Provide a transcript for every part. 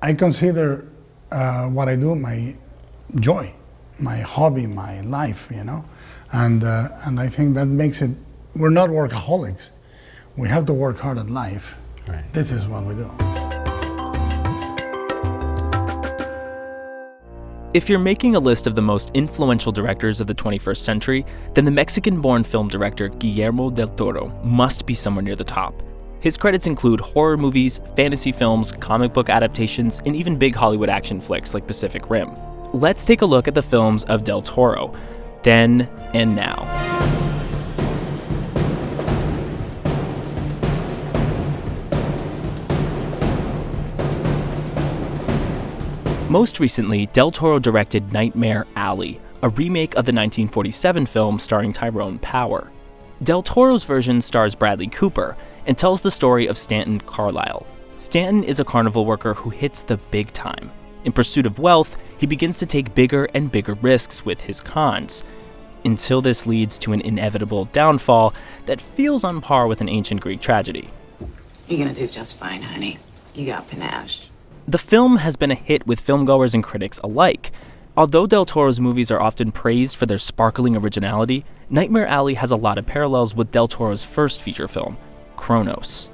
I consider what I do my joy, my hobby, my life, you know, and I think that makes it. We're not workaholics. We have to work hard at life. Right. This is what we do. If you're making a list of the most influential directors of the 21st century, then the Mexican-born film director Guillermo del Toro must be somewhere near the top. His credits include horror movies, fantasy films, comic book adaptations, and even big Hollywood action flicks like Pacific Rim. Let's take a look at the films of del Toro, then and now. Most recently, Del Toro directed Nightmare Alley, a remake of the 1947 film starring Tyrone Power. Del Toro's version stars Bradley Cooper and tells the story of Stanton Carlyle. Stanton is a carnival worker who hits the big time. In pursuit of wealth, he begins to take bigger and bigger risks with his cons, until this leads to an inevitable downfall that feels on par with an ancient Greek tragedy. You're gonna do just fine, honey. You got panache. The film has been a hit with filmgoers and critics alike. Although Del Toro's movies are often praised for their sparkling originality, Nightmare Alley has a lot of parallels with Del Toro's first feature film, Kronos.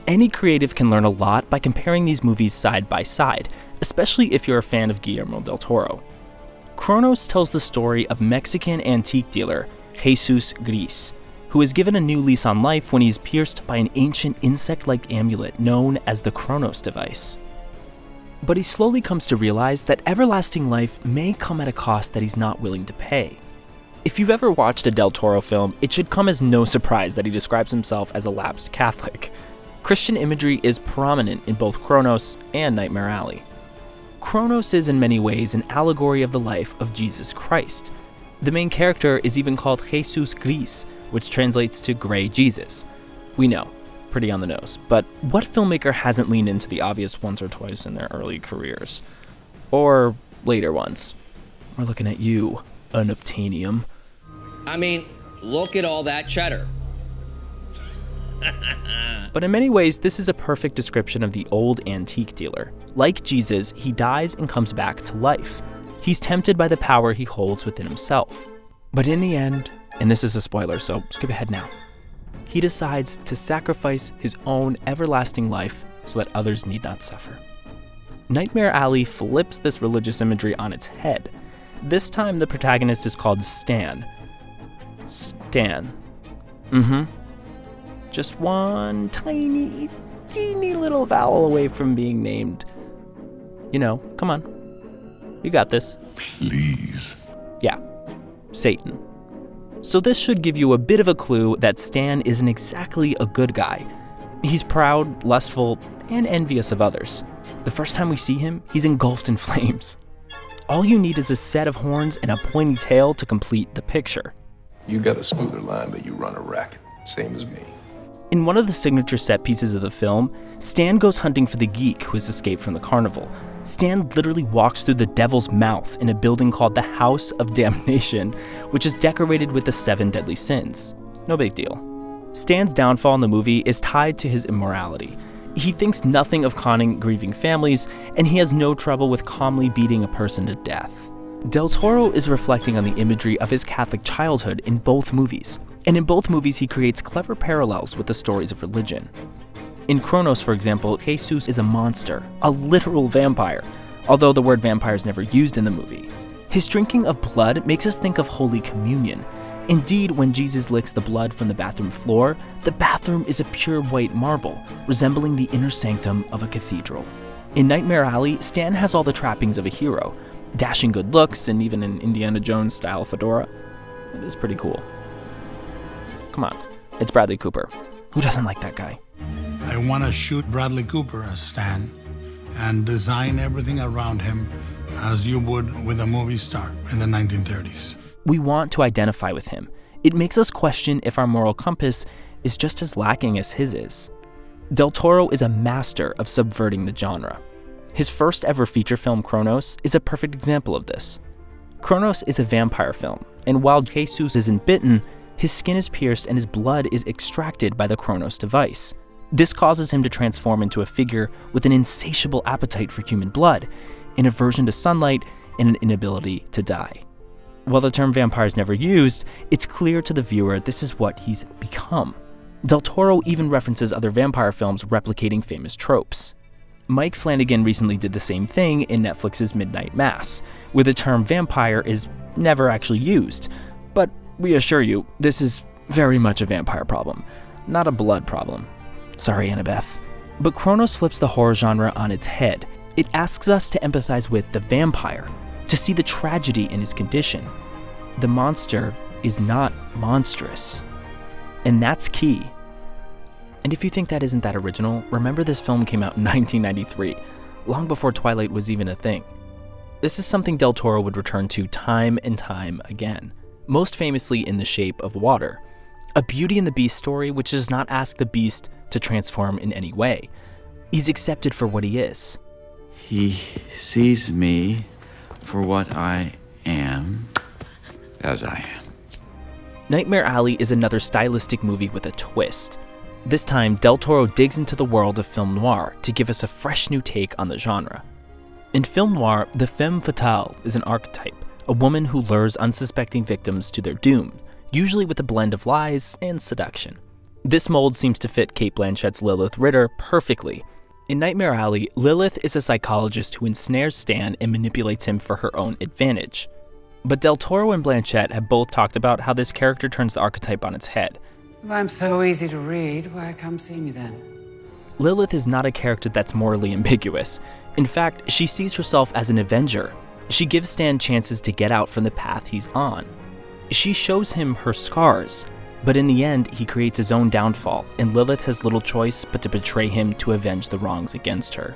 Any creative can learn a lot by comparing these movies side by side, especially if you're a fan of Guillermo del Toro. Kronos tells the story of Mexican antique dealer Jesus Gris, who is given a new lease on life when he's pierced by an ancient insect-like amulet known as the Kronos device. But he slowly comes to realize that everlasting life may come at a cost that he's not willing to pay. If you've ever watched a Del Toro film, it should come as no surprise that he describes himself as a lapsed Catholic. Christian imagery is prominent in both Kronos and Nightmare Alley. Kronos is in many ways an allegory of the life of Jesus Christ. The main character is even called Jesus Gris, which translates to Gray Jesus. We know, pretty on the nose, but what filmmaker hasn't leaned into the obvious once or twice in their early careers? Or later ones? We're looking at you, Unobtainium. I mean, look at all that cheddar. But in many ways, this is a perfect description of the old antique dealer. Like Jesus, he dies and comes back to life. He's tempted by the power he holds within himself. But in the end, and this is a spoiler, so skip ahead now, he decides to sacrifice his own everlasting life so that others need not suffer. Nightmare Alley flips this religious imagery on its head. This time the protagonist is called Stan. Stan. Just one tiny, teeny little vowel away from being named. You know, come on. You got this. Please. Yeah, Satan. So this should give you a bit of a clue that Stan isn't exactly a good guy. He's proud, lustful, and envious of others. The first time we see him, he's engulfed in flames. All you need is a set of horns and a pointy tail to complete the picture. You got a smoother line, but you run a racket, same as me. In one of the signature set pieces of the film, Stan goes hunting for the geek who has escaped from the carnival. Stan literally walks through the devil's mouth in a building called the House of Damnation, which is decorated with the 7 deadly sins. No big deal. Stan's downfall in the movie is tied to his immorality. He thinks nothing of conning grieving families, and he has no trouble with calmly beating a person to death. Del Toro is reflecting on the imagery of his Catholic childhood in both movies, and in both movies he creates clever parallels with the stories of religion. In Kronos, for example, Jesus is a monster, a literal vampire, although the word vampire is never used in the movie. His drinking of blood makes us think of Holy Communion. Indeed, when Jesus licks the blood from the bathroom floor, the bathroom is a pure white marble, resembling the inner sanctum of a cathedral. In Nightmare Alley, Stan has all the trappings of a hero, dashing good looks and even an Indiana Jones-style fedora. It is pretty cool. Come on, it's Bradley Cooper. Who doesn't like that guy? I want to shoot Bradley Cooper as Stan and design everything around him as you would with a movie star in the 1930s. We want to identify with him. It makes us question if our moral compass is just as lacking as his is. Del Toro is a master of subverting the genre. His first ever feature film, Kronos, is a perfect example of this. Kronos is a vampire film, and while Jesus isn't bitten, his skin is pierced and his blood is extracted by the Kronos device. This causes him to transform into a figure with an insatiable appetite for human blood, an aversion to sunlight, and an inability to die. While the term vampire is never used, it's clear to the viewer this is what he's become. Del Toro even references other vampire films replicating famous tropes. Mike Flanagan recently did the same thing in Netflix's Midnight Mass, where the term vampire is never actually used. But we assure you, this is very much a vampire problem, not a blood problem. Sorry, Annabeth. But Kronos flips the horror genre on its head. It asks us to empathize with the vampire, to see the tragedy in his condition. The monster is not monstrous. And that's key. And if you think that isn't that original, remember this film came out in 1993, long before Twilight was even a thing. This is something Del Toro would return to time and time again, most famously in The Shape of Water, a Beauty and the Beast story which does not ask the beast to transform in any way. He's accepted for what he is. He sees me for what I am, as I am. Nightmare Alley is another stylistic movie with a twist. This time, Del Toro digs into the world of film noir to give us a fresh new take on the genre. In film noir, the femme fatale is an archetype, a woman who lures unsuspecting victims to their doom, usually with a blend of lies and seduction. This mold seems to fit Cate Blanchett's Lilith Ritter perfectly. In Nightmare Alley, Lilith is a psychologist who ensnares Stan and manipulates him for her own advantage. But Del Toro and Blanchett have both talked about how this character turns the archetype on its head. If I'm so easy to read, why come see me then? Lilith is not a character that's morally ambiguous. In fact, she sees herself as an avenger. She gives Stan chances to get out from the path he's on. She shows him her scars, but in the end, he creates his own downfall, and Lilith has little choice but to betray him to avenge the wrongs against her.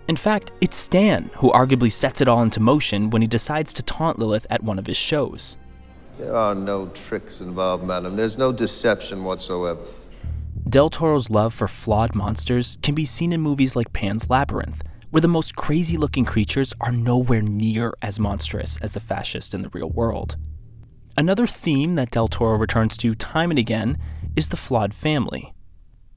In fact, it's Stan who arguably sets it all into motion when he decides to taunt Lilith at one of his shows. There are no tricks involved, madam. There's no deception whatsoever. Del Toro's love for flawed monsters can be seen in movies like Pan's Labyrinth, where the most crazy-looking creatures are nowhere near as monstrous as the fascist in the real world. Another theme that Del Toro returns to time and again is the flawed family.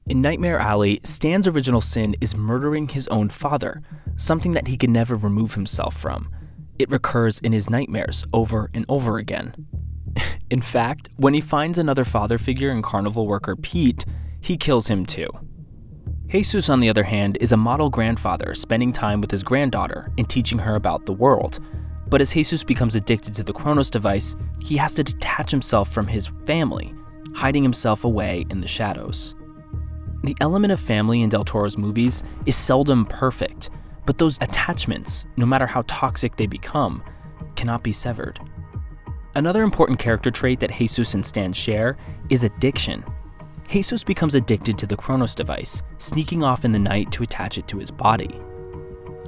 In Nightmare Alley, Stan's original sin is murdering his own father, something that he can never remove himself from. It recurs in his nightmares over and over again. In fact, when he finds another father figure in carnival worker Pete, he kills him too. Jesus, on the other hand, is a model grandfather spending time with his granddaughter and teaching her about the world. But as Jesus becomes addicted to the Kronos device, he has to detach himself from his family, hiding himself away in the shadows. The element of family in Del Toro's movies is seldom perfect, but those attachments, no matter how toxic they become, cannot be severed. Another important character trait that Jesus and Stan share is addiction. Jesus becomes addicted to the Kronos device, sneaking off in the night to attach it to his body.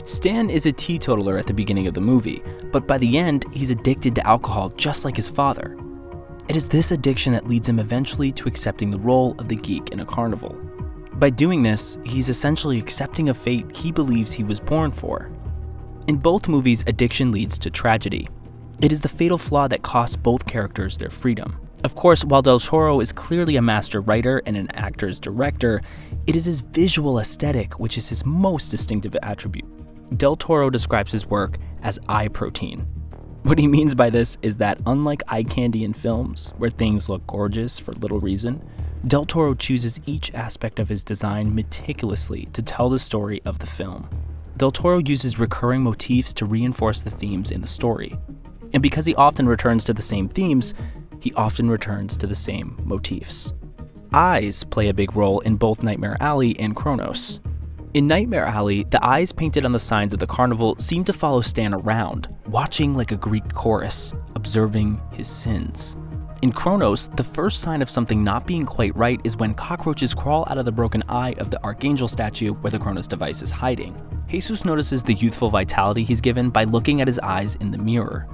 Stan is a teetotaler at the beginning of the movie, but by the end, he's addicted to alcohol just like his father. It is this addiction that leads him eventually to accepting the role of the geek in a carnival. By doing this, he's essentially accepting a fate he believes he was born for. In both movies, addiction leads to tragedy. It is the fatal flaw that costs both characters their freedom. Of course, while Del Toro is clearly a master writer and an actor's director, it is his visual aesthetic which is his most distinctive attribute. Del Toro describes his work as eye protein. What he means by this is that unlike eye candy in films, where things look gorgeous for little reason, Del Toro chooses each aspect of his design meticulously to tell the story of the film. Del Toro uses recurring motifs to reinforce the themes in the story. And because he often returns to the same themes, he often returns to the same motifs. Eyes play a big role in both Nightmare Alley and Kronos. In Nightmare Alley, the eyes painted on the signs of the carnival seem to follow Stan around, watching like a Greek chorus, observing his sins. In Kronos, the first sign of something not being quite right is when cockroaches crawl out of the broken eye of the Archangel statue where the Kronos device is hiding. Jesus notices the youthful vitality he's given by looking at his eyes in the mirror.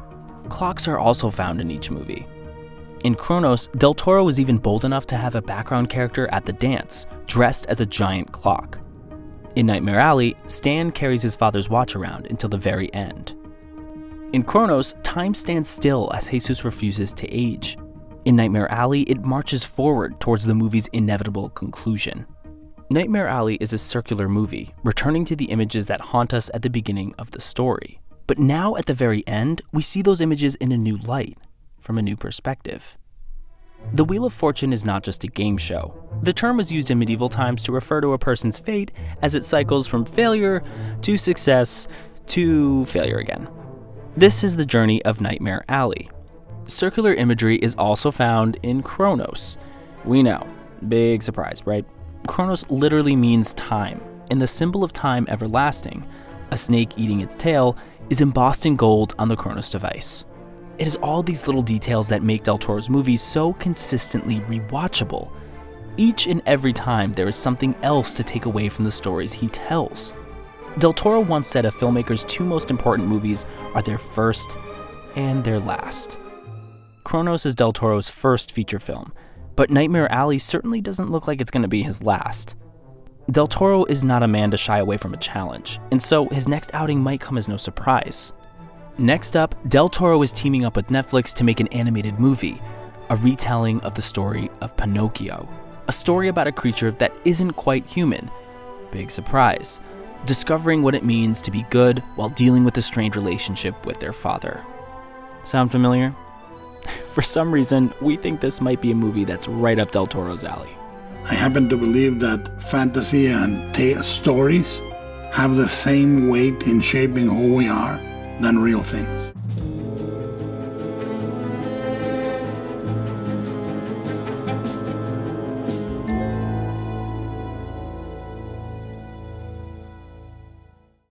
Clocks are also found in each movie. In Kronos, Del Toro was even bold enough to have a background character at the dance, dressed as a giant clock. In Nightmare Alley, Stan carries his father's watch around until the very end. In Kronos, time stands still as Jesus refuses to age. In Nightmare Alley, it marches forward towards the movie's inevitable conclusion. Nightmare Alley is a circular movie, returning to the images that haunt us at the beginning of the story. But now at the very end, we see those images in a new light, from a new perspective. The Wheel of Fortune is not just a game show. The term was used in medieval times to refer to a person's fate as it cycles from failure to success to failure again. This is the journey of Nightmare Alley. Circular imagery is also found in Kronos. We know, big surprise, right? Kronos literally means time, and the symbol of time everlasting, a snake eating its tail, is embossed in gold on the Kronos device. It is all these little details that make Del Toro's movies so consistently rewatchable. Each and every time there is something else to take away from the stories he tells. Del Toro once said a filmmaker's two most important movies are their first and their last. Kronos is Del Toro's first feature film, but Nightmare Alley certainly doesn't look like it's going to be his last. Del Toro is not a man to shy away from a challenge, and so his next outing might come as no surprise. Next up, Del Toro is teaming up with Netflix to make an animated movie, a retelling of the story of Pinocchio, a story about a creature that isn't quite human. Big surprise. Discovering what it means to be good while dealing with a strained relationship with their father. Sound familiar? For some reason, we think this might be a movie that's right up Del Toro's alley. I happen to believe that fantasy and stories have the same weight in shaping who we are than real things.